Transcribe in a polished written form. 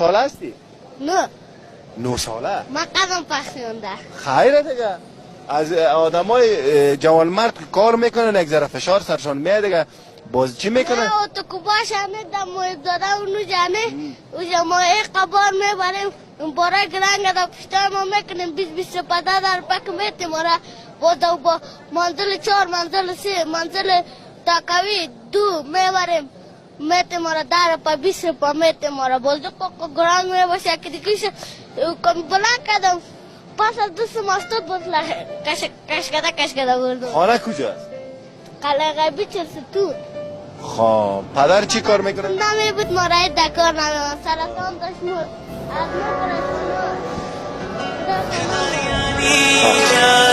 ساله هستی؟ نه 9 ساله؟ من قدم پخشونده. خیره دیگه از آدمای جوانمرد که کار میکنن یک ذره فشار سرشان میاد دیگه باز چی میکنن؟ نه تو کباش همه دموی داده اونو جانه اوجا ما یک قبار میبریم باره گرنگ دا پشتای ما میکنیم 20-25 در پک میتیم را با منزل 4 منزل 3 منزل تاکوی 2 میبریم میتیم را در پا 20 پا میتیم را باز دو گرنگ میباشه که دیگیش کمی بلند کردم پس از دوست ماستود بود کش کده بردم. خانه کجاست؟ قلعه غیبی چلستون. خب پدر چی کار میکنه؟ نمی بود ما رای دکار نمی سرطان داشت مرد از ما